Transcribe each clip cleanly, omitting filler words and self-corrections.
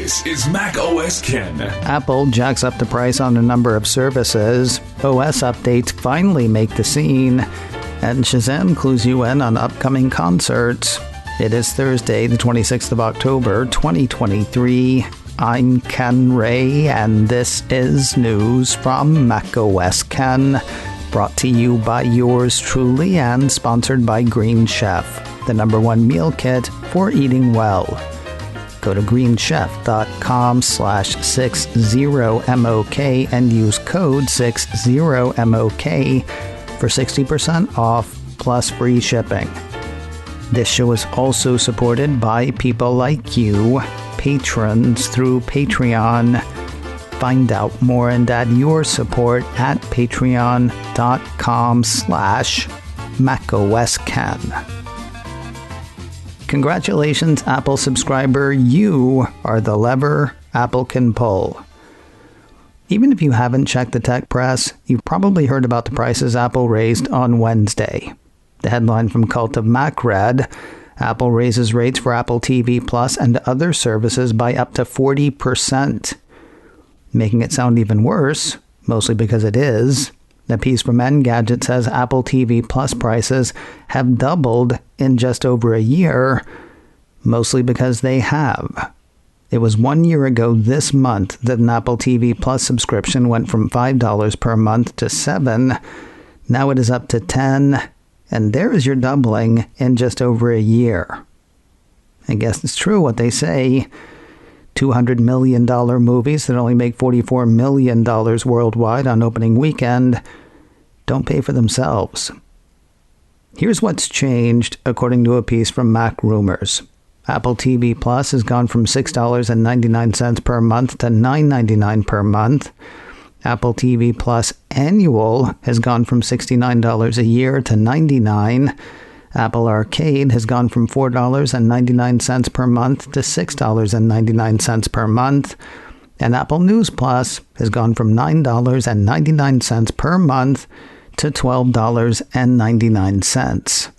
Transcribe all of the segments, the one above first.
This is macOS Ken. Apple jacks up the price on a number of services. OS updates finally make the scene. And Shazam clues you in on upcoming concerts. It is Thursday, the 26th of October, 2023. I'm Ken Ray, and this is news from macOS Ken, brought to you by yours truly and sponsored by Green Chef, the #1 meal kit for eating well. Go to greenchef.com/60MOK and use code 60MOK for 60% off plus free shipping. This show is also supported by people like you, patrons through Patreon. Find out more and add your support at patreon.com/macOSken. Congratulations, Apple subscriber. You are the lever Apple can pull. Even if you haven't checked the tech press, you've probably heard about the prices Apple raised on Wednesday. The headline from Cult of Mac read, Apple raises rates for Apple TV Plus and other services by up to 40%. Making it sound even worse, mostly because it is. The piece from Engadget says Apple TV Plus prices have doubled in just over a year, mostly because they have. It was 1 year ago this month that an Apple TV Plus subscription went from $5 per month to $7. Now it is up to $10, and there is your doubling in just over a year. I guess it's true what they say. $200 million movies that only make $44 million worldwide on opening weekend don't pay for themselves. Here's what's changed, according to a piece from Mac Rumors. Apple TV Plus has gone from $6.99 per month to $9.99 per month. Apple TV Plus Annual has gone from $69 a year to $99. Apple Arcade has gone from $4.99 per month to $6.99 per month. And Apple News Plus has gone from $9.99 per month to $12.99.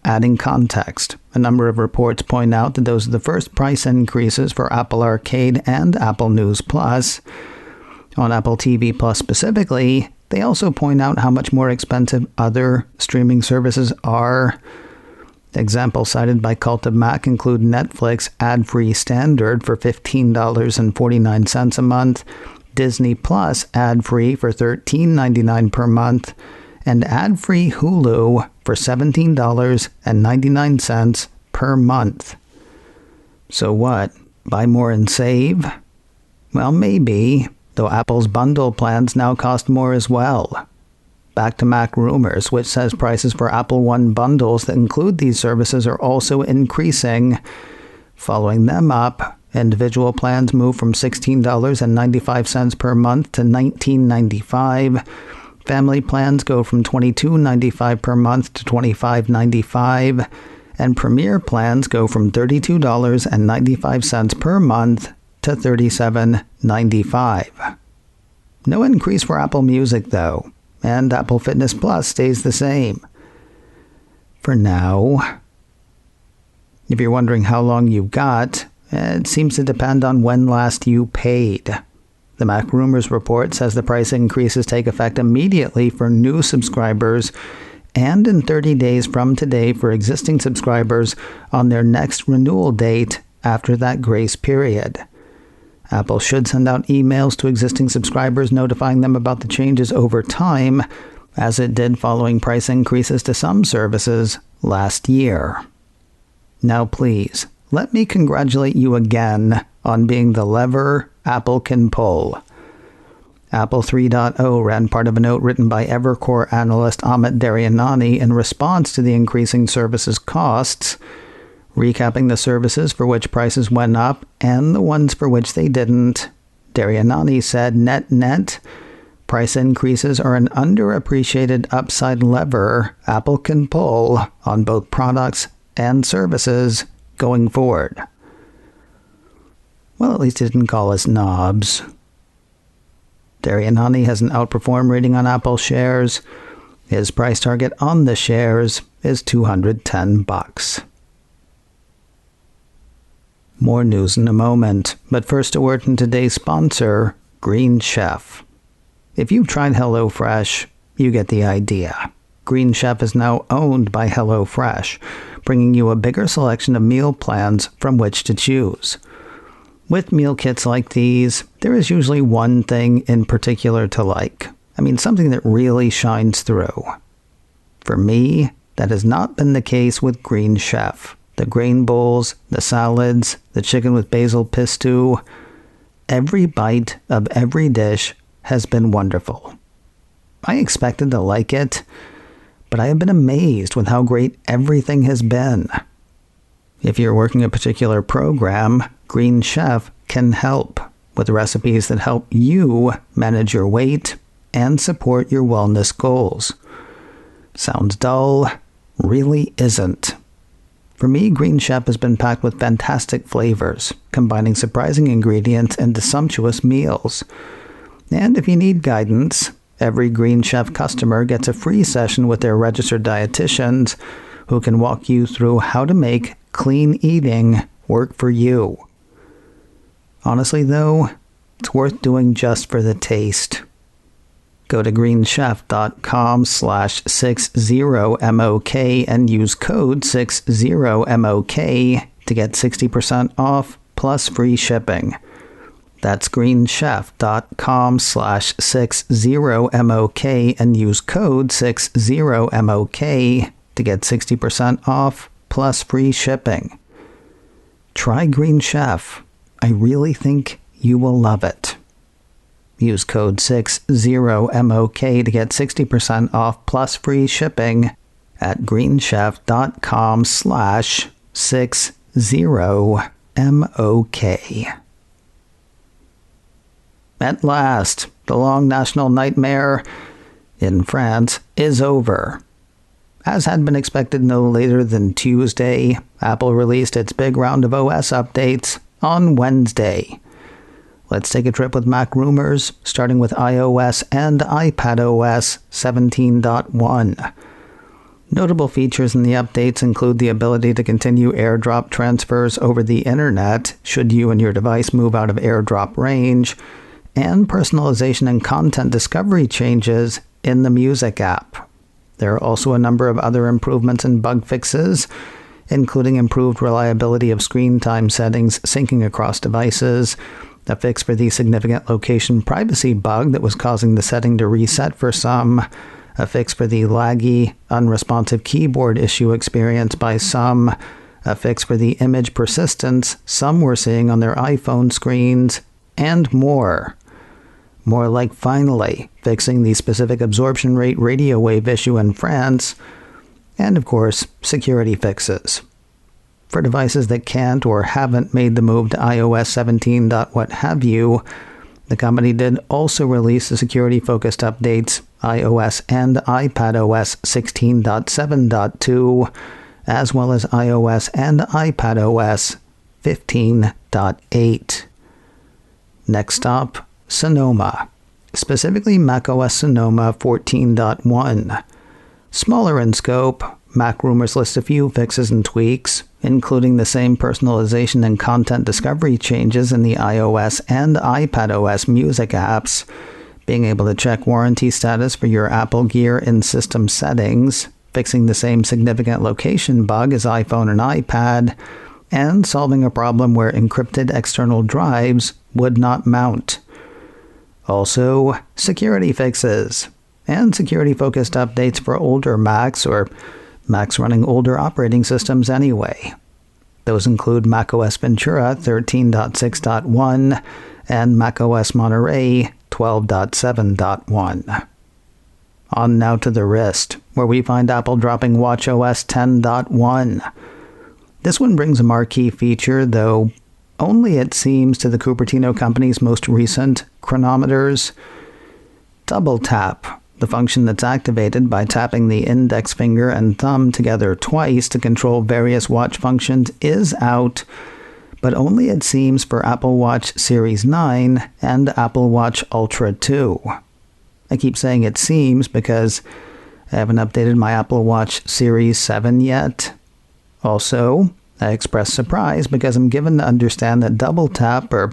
Adding context, a number of reports point out that those are the first price increases for Apple Arcade and Apple News Plus. On Apple TV Plus specifically, they also point out how much more expensive other streaming services are. Examples cited by Cult of Mac include Netflix ad-free standard for $15.49 a month, Disney Plus ad-free for $13.99 per month, and ad-free Hulu for $17.99 per month. So what? Buy more and save? Well, maybe, though Apple's bundle plans now cost more as well. Back to Mac Rumors, which says prices for Apple One bundles that include these services are also increasing. Following them up, individual plans move from $16.95 per month to $19.95. Family plans go from $22.95 per month to $25.95. And Premier plans go from $32.95 per month to $37.95. No increase for Apple Music, though, and Apple Fitness Plus stays the same. For now. If you're wondering how long you've got, it seems to depend on when last you paid. The Mac Rumors report says the price increases take effect immediately for new subscribers and in 30 days from today for existing subscribers on their next renewal date after that grace period. Apple should send out emails to existing subscribers notifying them about the changes over time, as it did following price increases to some services last year. Now please, let me congratulate you again on being the lever Apple can pull. Apple 3.0 ran part of a note written by Evercore analyst Amit Daryanani in response to the increasing services costs, recapping the services for which prices went up and the ones for which they didn't. Daryanani said, net, price increases are an underappreciated upside lever Apple can pull on both products and services going forward. Well, at least he didn't call us knobs. Daryanani has an outperform rating on Apple shares. His price target on the shares is $210. More news in a moment, but first a word from today's sponsor, Green Chef. If you've tried HelloFresh, you get the idea. Green Chef is now owned by HelloFresh, bringing you a bigger selection of meal plans from which to choose. With meal kits like these, there is usually one thing in particular to like. Something that really shines through. For me, that has not been the case with Green Chef. The grain bowls, the salads, the chicken with basil pesto, every bite of every dish has been wonderful. I expected to like it, but I have been amazed with how great everything has been. If you're working a particular program, Green Chef can help with recipes that help you manage your weight and support your wellness goals. Sounds dull? Really isn't. For me, Green Chef has been packed with fantastic flavors, combining surprising ingredients into sumptuous meals. And if you need guidance, every Green Chef customer gets a free session with their registered dietitians who can walk you through how to make clean eating work for you. Honestly, though, it's worth doing just for the taste. Go to greenchef.com/60MOK and use code 60MOK to get 60% off plus free shipping. That's greenchef.com/60MOK and use code 60MOK to get 60% off plus free shipping. Try Green Chef. I really think you will love it. Use code 60MOK to get 60% off plus free shipping at greenchef.com/60MOK. At last, the long national nightmare in France is over. As had been expected no later than Tuesday, Apple released its big round of OS updates on Wednesday. Let's take a trip with Mac rumors, starting with iOS and iPadOS 17.1. Notable features in the updates include the ability to continue AirDrop transfers over the internet should you and your device move out of AirDrop range, and personalization and content discovery changes in the Music app. There are also a number of other improvements and bug fixes, including improved reliability of screen time settings syncing across devices, a fix for the significant location privacy bug that was causing the setting to reset for some, a fix for the laggy, unresponsive keyboard issue experienced by some, a fix for the image persistence some were seeing on their iPhone screens, and more. More like finally fixing the specific absorption rate radio wave issue in France, and of course, security fixes. For devices that can't or haven't made the move to iOS 17. What have you, the company did also release the security-focused updates iOS and iPadOS 16.7.2, as well as iOS and iPadOS 15.8. Next stop, Sonoma, specifically macOS Sonoma 14.1. Smaller in scope, Mac rumors list a few fixes and tweaks, including the same personalization and content discovery changes in the iOS and iPadOS music apps, being able to check warranty status for your Apple Gear in system settings, fixing the same significant location bug as iPhone and iPad, and solving a problem where encrypted external drives would not mount. Also, security fixes, and security-focused updates for older Macs or Macs running older operating systems anyway. Those include macOS Ventura 13.6.1 and macOS Monterey 12.7.1. On now to the wrist, where we find Apple dropping watchOS 10.1. This one brings a marquee feature, though only it seems to the Cupertino company's most recent chronometers. Double tap, the function that's activated by tapping the index finger and thumb together twice to control various watch functions, is out, but only it seems for Apple Watch Series 9 and Apple Watch Ultra 2. I keep saying it seems because I haven't updated my Apple Watch Series 7 yet. Also, I expressed surprise because I'm given to understand that Double Tap, or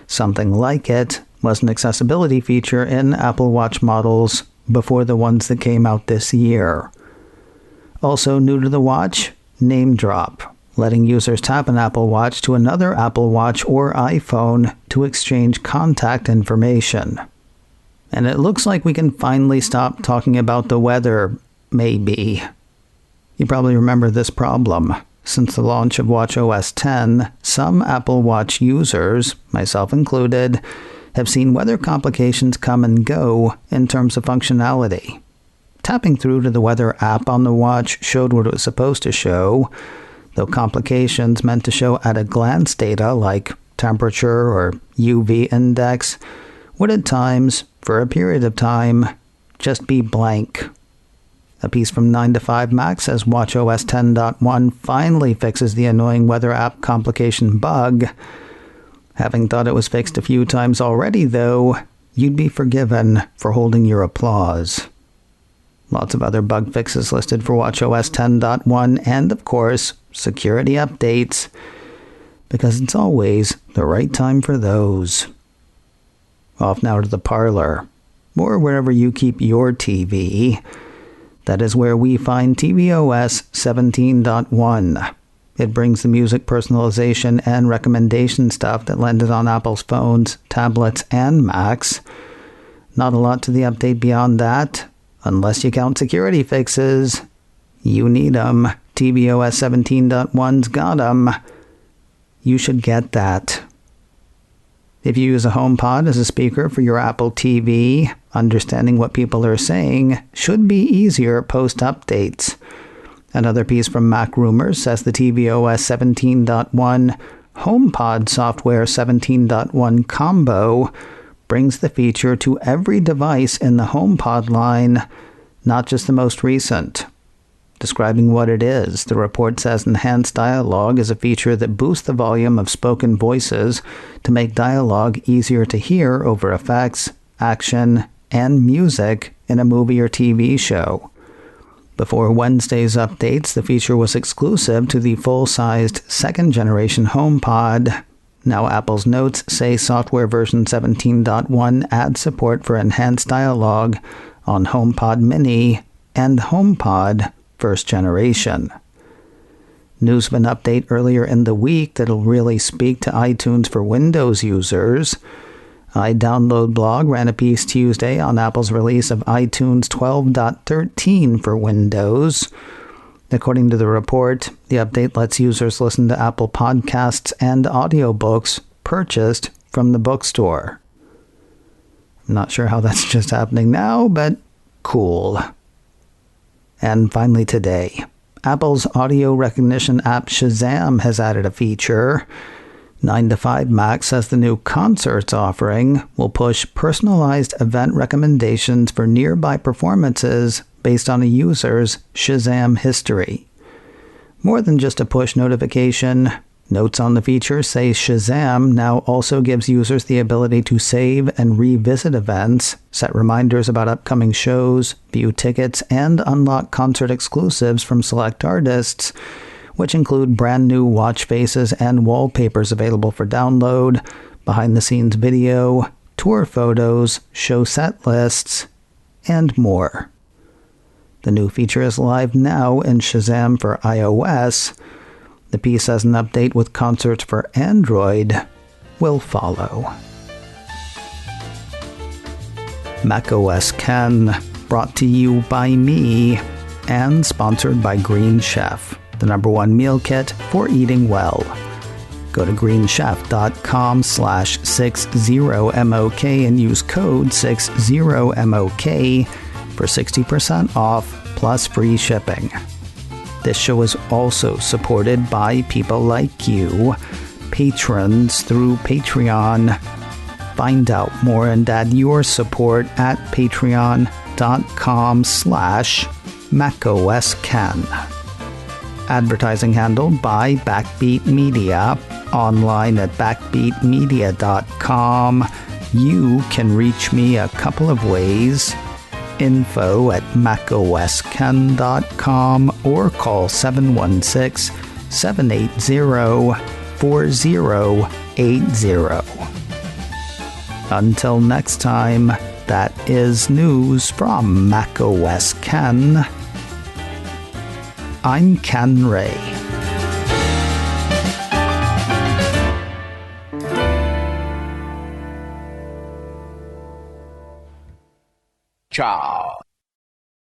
something like it, was an accessibility feature in Apple Watch models before the ones that came out this year. Also new to the watch, Name Drop, letting users tap an Apple Watch to another Apple Watch or iPhone to exchange contact information. And it looks like we can finally stop talking about the weather, maybe. You probably remember this problem. Since the launch of watchOS 10, some Apple Watch users, myself included, have seen weather complications come and go in terms of functionality. Tapping through to the weather app on the watch showed what it was supposed to show, though complications meant to show at-a-glance data like temperature or UV index would at times, for a period of time, just be blank. A piece from 9to5Mac says watchOS 10.1 finally fixes the annoying weather app complication bug. Having thought it was fixed a few times already, though, you'd be forgiven for holding your applause. Lots of other bug fixes listed for watchOS 10.1 and, of course, security updates, because it's always the right time for those. Off now to the parlor, or wherever you keep your TV. That is where we find tvOS 17.1. It brings the music personalization and recommendation stuff that landed on Apple's phones, tablets, and Macs. Not a lot to the update beyond that, unless you count security fixes. You need 'em. tvOS 17.1's got 'em. You should get that. If you use a HomePod as a speaker for your Apple TV, understanding what people are saying should be easier post-updates. Another piece from Mac Rumors says the tvOS 17.1 HomePod software 17.1 combo brings the feature to every device in the HomePod line, not just the most recent. Describing what it is, the report says enhanced dialogue is a feature that boosts the volume of spoken voices to make dialogue easier to hear over effects, action, and music in a movie or TV show. Before Wednesday's updates, the feature was exclusive to the full-sized second-generation HomePod. Now Apple's notes say software version 17.1 adds support for enhanced dialogue on HomePod Mini and HomePod first generation. News of an update earlier in the week that'll really speak to iTunes for Windows users. iDownload blog ran a piece Tuesday on Apple's release of iTunes 12.13 for Windows. According to the report, the update lets users listen to Apple podcasts and audiobooks purchased from the bookstore. I'm not sure how that's just happening now, but cool. And finally today, Apple's audio recognition app Shazam has added a feature. 9to5Mac says the new Concerts offering will push personalized event recommendations for nearby performances based on a user's Shazam history. More than just a push notification, notes on the feature say Shazam now also gives users the ability to save and revisit events, set reminders about upcoming shows, view tickets, and unlock concert exclusives from select artists, which include brand new watch faces and wallpapers available for download, behind-the-scenes video, tour photos, show set lists, and more. The new feature is live now in Shazam for iOS. The piece has an update with Concerts for Android will follow. macOS Ken, brought to you by me and sponsored by Green Chef, the #1 meal kit for eating well. Go to greenchef.com/60MOK and use code 60MOK for 60% off plus free shipping. This show is also supported by people like you, patrons through Patreon. Find out more and add your support at patreon.com/macOSken. Advertising handled by Backbeat Media, online at backbeatmedia.com. You can reach me a couple of ways. Info at macosken.com or call 716 888-780-4080. Until next time, that is news from macOS Ken. I'm Ken Ray. Ciao.